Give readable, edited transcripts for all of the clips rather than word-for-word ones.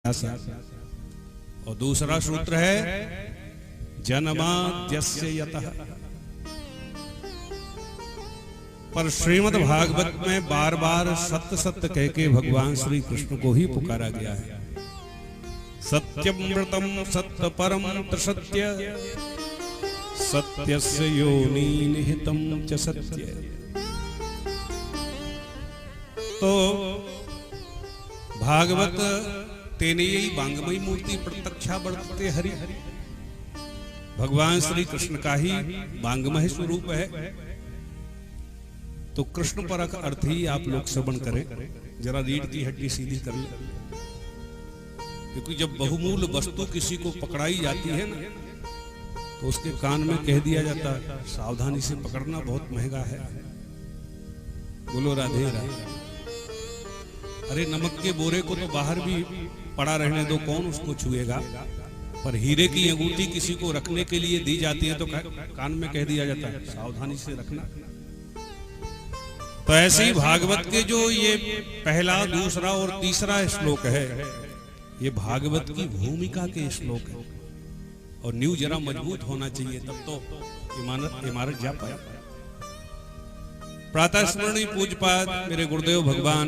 और दूसरा सूत्र है जन्माद्यस्य यतः। पर श्रीमद् भागवत में बार बार सत्य सत्य कह के भगवान श्री कृष्ण को ही पुकारा गया है। सत्यमृतम सत्य परम सत्य सत्यस्य योनि निहितम च सत्य। तो भागवत तेने यही बांगमयी मूर्ति प्रत्यक्षा बढ़ते हरि। भगवान श्री कृष्ण का ही बांगमय स्वरूप है। तो कृष्ण परक अर्थ ही आप लोग श्रवण करें, जरा रीढ़ की हड्डी सीधी कर ले। क्योंकि जब बहुमूल वस्तु किसी को पकड़ाई जाती है ना, तो उसके कान में कह दिया जाता है सावधानी से पकड़ना, बहुत महंगा है। बोलो राधे राधे। अरे नमक के बोरे को तो बाहर भी पड़ा रहने दो, कौन उसको छुएगा। पर हीरे की अंगूठी किसी को रखने के लिए दी जाती है तो कान में कह दिया जाता है सावधानी से रखना। तो ऐसे ही भागवत के जो ये पहला, दूसरा और तीसरा श्लोक है, ये भागवत की भूमिका के श्लोक है। और नींव जरा मजबूत होना चाहिए, तब तो इमारत जा पाया। प्रातः स्मरणीय पूज्यपाद मेरे गुरुदेव भगवान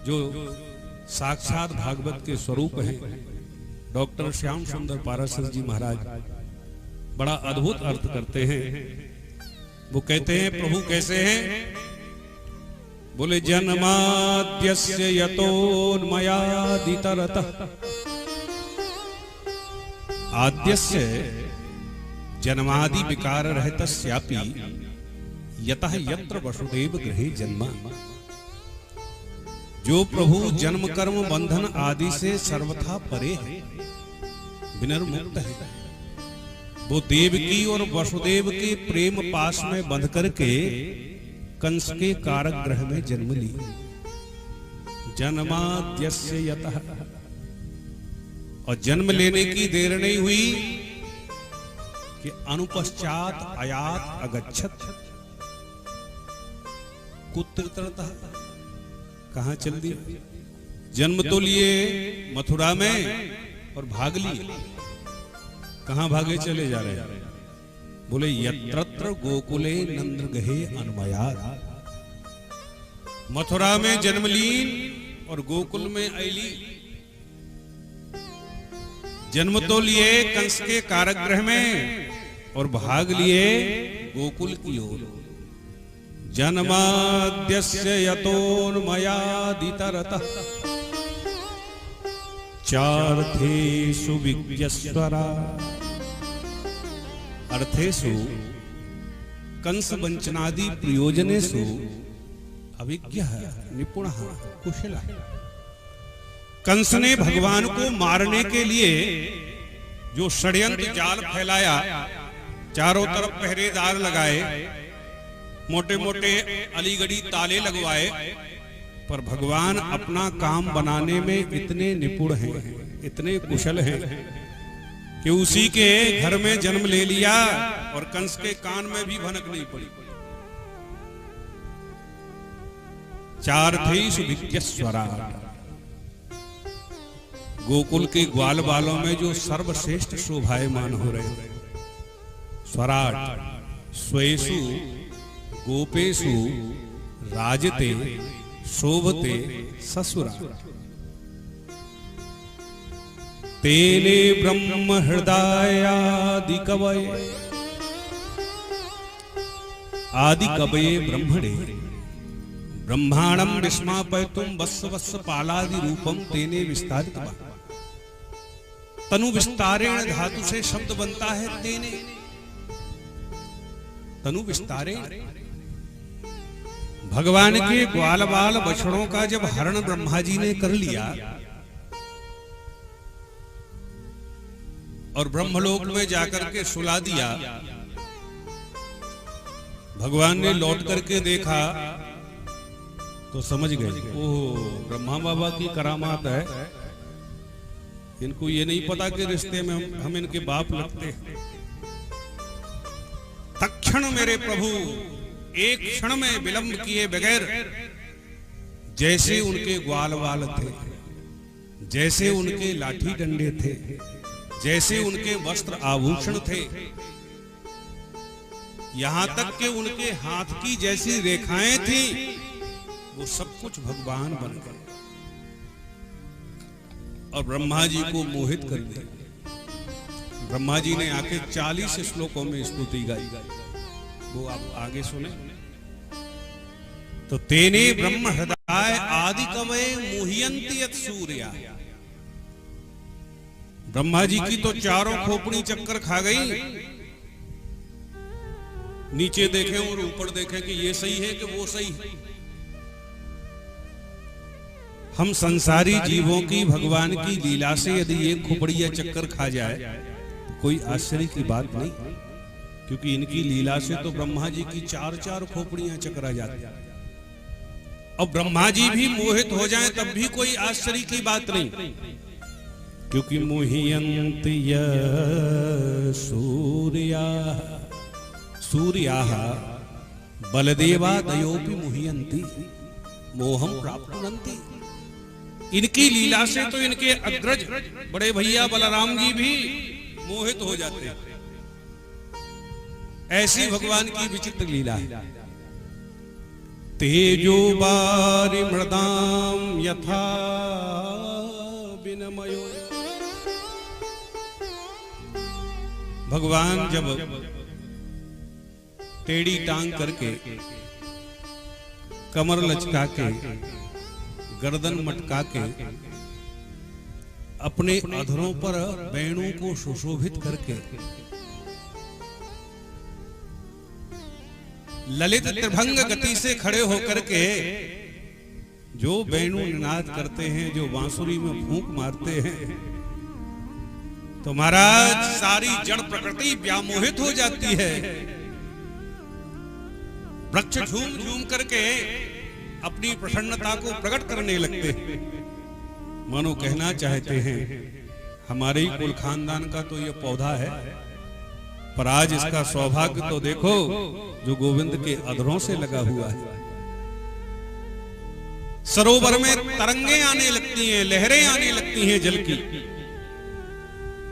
जो साक्षात भागवत के स्वरूप हैं, डॉक्टर श्याम सुंदर पाराशर जी महाराज बड़ा अद्भुत अर्थ करते हैं। वो कहते हैं प्रभु कैसे हैं? बोले जन्माद्यस्य यतोन्मयादितरतः। आद्यस्य जन्मादि विकार रहतस्यापि यतः यत्र वसुदेव गृहे जन्मा। जो प्रभु जन्म कर्म बंधन आदि से सर्वथा परे है, विनिर्मुक्त है, वो देवकी और वसुदेव के प्रेम पाश में बंध करके कंस के कारागृह में जन्म ली। जन्माद्यस्य यतः। और जन्म लेने की देर नहीं हुई कि अनुपश्चात आयात अगच्छत। कुत्रतः, कहां चल दी? जन्म तो लिए मथुरा में और भाग लिए। कहां भागे चले जा रहे हैं? बोले यत्रत्र गोकुले नंद्र गहे अन्मयात्। मथुरा में जन्म लीन और गोकुल में ऐली। जन्म तो लिए कंस के कारागृह में और भाग लिए गोकुल की ओर। जन्माद्यस्य यतोन्मयादितरतः चार्थेषु विज्ञस्वरा। अर्थेषु कंस वंचनादि प्रयोजनेषु अभिज्ञः निपुणः कुशलः। कंस ने भगवान को मारने के लिए जो षड्यंत्र जाल फैलाया, चारों तरफ पहरेदार लगाए, मोटे मोटे अलीगढ़ी ताले लगवाए, पर भगवान अपना काम बनाने में इतने निपुण हैं, इतने कुशल हैं कि उसी के घर में जन्म ले लिया और कंस के कान में भी भनक नहीं पड़ी। चार्थेषु विज्ञस्वरा। गोकुल के ग्वाल बालों में जो सर्वश्रेष्ठ शोभायमान हो रहे हैं, स्वराट स्वेषु गोपेषु राजते शोभते ससुरा। तेने ब्रह्म हृदयादि कवये आदि कवये ब्रह्मणे ब्रह्मांडं विस्मापयितुं वत्स वत्स पालादि रूपम तेने विस्तारित। तनु विस्तारेण धातु से शब्द बनता है तेने। तनु विस्तारेण। भगवान के ग्वाल बाल बछड़ों का जब हरण ब्रह्मा जी ने कर लिया और ब्रह्मलोक में जाकर के सुला दिया, भगवान ने लौट करके देखा तो समझ गए ओह ब्रह्मा बाबा की करामात है। इनको ये नहीं पता कि रिश्ते में हम इनके बाप लगते हैं। तत्क्षण मेरे प्रभु एक क्षण में विलंब किए बगैर जैसे उनके ग्वाल वाल थे जैसे उनके लाठी डंडे थे, जैसे उनके वस्त्र आभूषण थे, यहां तक कि उनके हाथ की जैसी रेखाएं थी, वो सब कुछ भगवान बन गए और ब्रह्मा जी को मोहित कर दिया। ब्रह्मा जी ने आके 40 श्लोकों में स्तुति गाई, वो आप आगे सुने। तो तेने ब्रह्म हृदय आदि कवये मुह्यन्ति यत् सूर्या। ब्रह्मा जी की तो चारों खोपड़ी चक्कर खा गई, नीचे देखें और ऊपर देखें कि ये सही है कि वो सही है। हम संसारी जीवों की भगवान की लीला से यदि ये खोपड़ियां चक्कर खा जाए तो कोई आश्चर्य की बात नहीं, क्योंकि इनकी लीला से तो ब्रह्मा जी की 4-4 खोपड़ियां चकरा जाती हैं। और ब्रह्मा जी भी मोहित हो जाएं तब भी कोई आश्चर्य की बात नहीं, क्योंकि मुह्यन्ति सूर्याः बलदेवादयोपि मुह्यन्ति मोहं प्राप्नुवन्ति। इनकी लीला से तो इनके अग्रज बड़े भैया बलराम जी भी मोहित हो जाते हैं। ऐसी भगवान की विचित्र लीला है। तेजो बारि मृदाम यथा विनमयो। भगवान जब टेढ़ी टांग करके, कमर लचका के, गर्दन मटका के, अपने अधरों पर वेणु को सुशोभित करके, ललित त्रिभंग गति से खड़े होकर के जो वेणु निनाद करते हैं, जो बांसुरी में फूंक मारते हैं, तो महाराज सारी जड़ प्रकृति व्यामोहित हो जाती है। वृक्ष झूम झूम करके अपनी प्रसन्नता को प्रकट करने लगते हैं। मानो कहना चाहते हैं हमारे ही कुल खानदान का तो यह पौधा है, पर आज इसका सौभाग्य तो देखो जो गोविंद के अधरों से लगा हुआ है। सरोवर में तरंगे आने लगती हैं, लहरें आने लगती हैं जल की।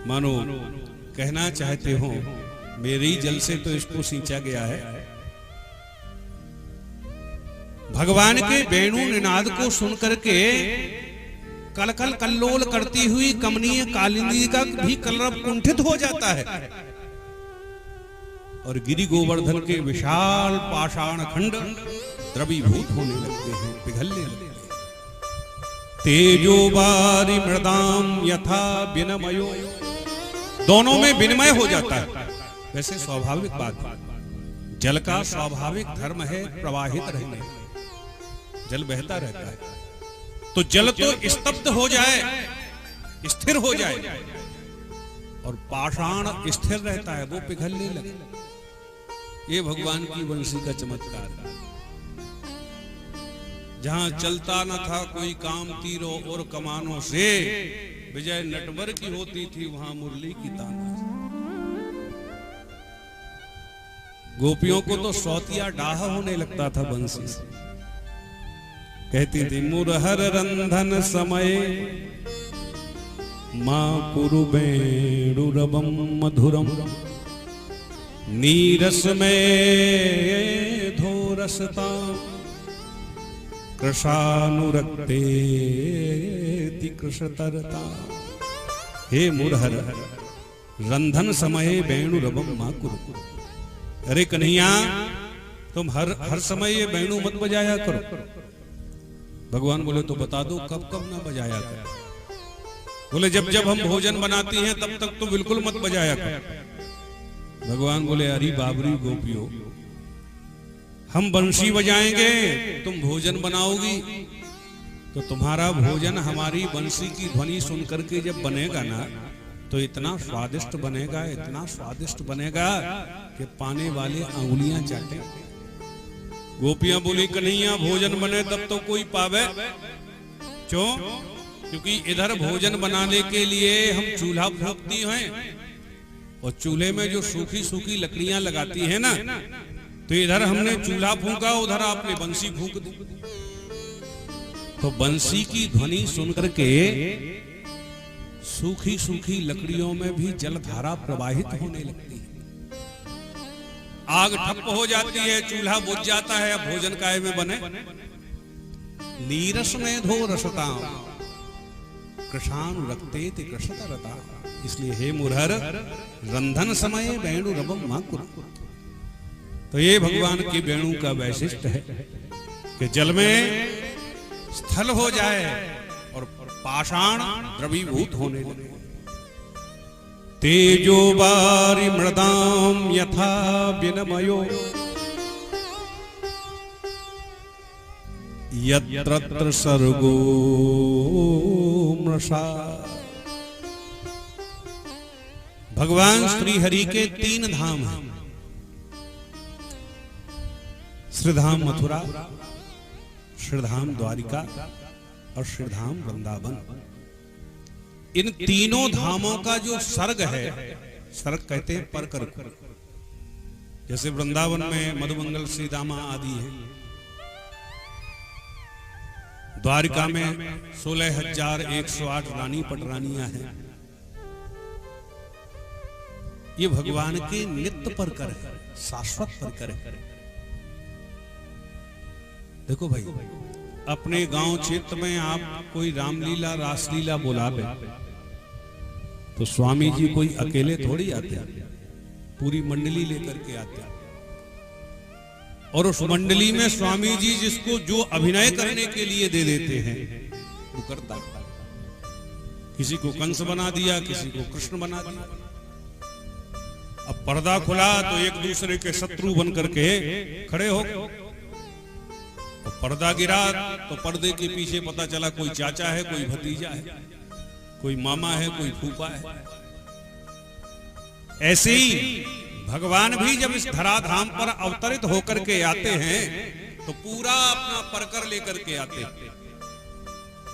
मानो कहना चाहते हो मेरे ही जल से तो इसको सींचा गया है। भगवान के वेणु निनाद को सुनकर के कलकल कल्लोल करती हुई कमनीय कालिंदी का भी कलरव कुंठित हो जाता है और गिरि गोवर्धन के विशाल पाषाण खंड द्रवीभूत होने लगते हैं, पिघलने लगते हैं। तेजो बारि मृदाम यथा विनमयो। दोनों में विनिमय हो जाता है। वैसे स्वाभाविक बात है, जल का स्वाभाविक धर्म है प्रवाहित रहने, जल बहता रहता है। तो जल तो स्तब्ध हो जाए, स्थिर हो जाए, और पाषाण स्थिर रहता है, वो पिघलने लगे। ये भगवान की बंसी का चमत्कार है। जहां चलता न था कोई काम तीरों और कमानों से, विजय नटवर की होती थी वहां मुरली की ताना। गोपियों को तो सौतिया डाह होने लगता था बंसी से। कहती थी मुरहर रंधन समय मां कुरु वेणुरवम मधुरम नीरस में धोरसता कृशानुरक्ते कृषतरता। हे मुरहर रंधन समय वेणुरवम मां कुरु। अरे कन्हैया तुम हर समय ये वेणु मत बजाया करो। भगवान बोले तो बता दो कब कब ना बजाया करो। बोले जब जब हम भोजन बनाती हैं तब तक तो बिल्कुल मत बजाया करो। भगवान बोले अरे बाबरी गोपियों, हम बंसी बजाएंगे तुम भोजन बनाओगी, तो तुम्हारा भोजन हमारी बंसी की ध्वनि सुन करके जब बनेगा ना तो इतना स्वादिष्ट बनेगा, इतना स्वादिष्ट बनेगा कि पाने वाले अंगुलियां चाटे। गोपियां बोली कन्हैया भोजन बने तब तो कोई पावे। क्यों? क्योंकि इधर भोजन बनाने के लिए हम चूल्हा फूंकती हैं, और चूल्हे में जो सूखी सूखी लकड़ियां लगाती है ना, तो इधर हमने चूल्हा फूंका, उधर आपने बंसी फूंक दी। तो बंसी की ध्वनि सुनकर के सूखी सूखी लकड़ियों में भी जलधारा प्रवाहित होने लगती है। आग ठप्प हो जाती है, चूल्हा बुझ जाता है, अब भोजन काय में बने। नीरस में धो रसता कृषान रखते थे कृषत रता। इसलिए हे मुरहर रंधन समय वेणु रबम माकुर। तो ये भगवान की वेणु का वैशिष्ट है कि जल में स्थल हो जाए और पाषाण द्रवीभूत होने लगे। तेजो बारी मृदाम यथा विनमयो यत्र सर्गो मृषा। भगवान श्री हरि के 3 धाम हैं, श्रीधाम मथुरा, श्रीधाम द्वारिका और श्रीधाम वृंदावन। इन तीनों धामों का जो सर्ग है, सर्ग कहते हैं परकर को। जैसे वृंदावन में मधुमंगल श्रीदामा आदि है, द्वारिका में 16,108 रानी पटरानियां हैं। ये भगवान के नित्य परकर है, शाश्वत परकर है। देखो भाई, अपने गांव क्षेत्र में आप कोई रामलीला रासलीला बुलावे तो स्वामी जी कोई अकेले थोड़ी आते, पूरी मंडली लेकर के आते। और उस मंडली में स्वामी जी जिसको जो अभिनय करने के लिए दे देते हैं वो करता। किसी को कंस बना दिया, किसी को कृष्ण बना दिया। अब पर्दा खुला तो एक दूसरे के शत्रु बन करके खड़े हो गए। पर्दा गिरा तो पर्दे के पीछे पता चला कोई चाचा है, कोई भतीजा है, कोई मामा है, कोई फूफा है। ऐसे ही भगवान भी जब इस धराधाम पर अवतरित होकर के आते हैं तो पूरा अपना परकर लेकर के आते हैं।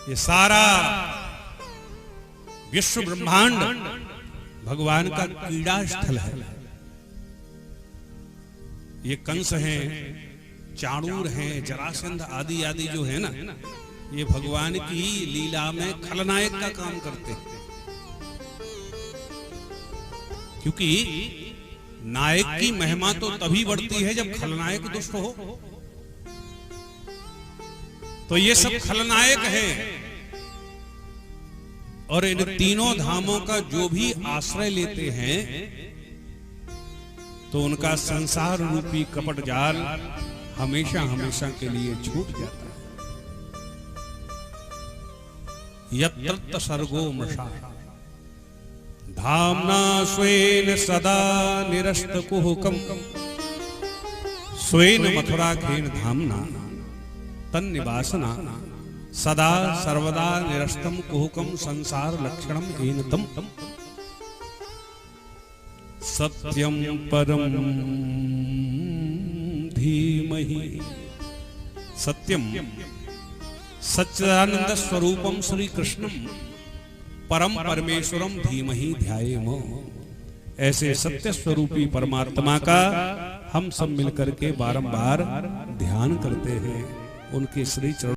ये सारा विश्व ब्रह्मांड भगवान का क्रीड़ा स्थल है। ये कंस हैं, चाणूर हैं, जरासंध आदि आदि जो है ना, ये भगवान की लीला में खलनायक का काम करते हैं। क्योंकि नायक की महिमा तो तभी बढ़ती है जब खलनायक दुष्ट हो। तो ये सब खलनायक हैं। और इन तीनों धामों का जो भी आश्रय लेते हैं तो उनका संसार रूपी कपट जाल हमेशा हमेशा के लिए छूट जाता है। यत्र सर्गो मृषा धामना स्वेन सदा निरस्त कुहुकम स्वेन मथुरा खेन धामना तन्निवासना सदा सर्वदा निरस्तम कुहुकम संसार लक्षणम एनतम सत्यम परम धीमहि। सत्यम सच्चिदानंद स्वरूपम श्री कृष्णम परम परमेश्वरम धीमहि ध्यायेमो। ऐसे सत्य स्वरूपी परमात्मा का हम सब मिलकर के बारंबार ध्यान करते हैं। उनके श्री चरण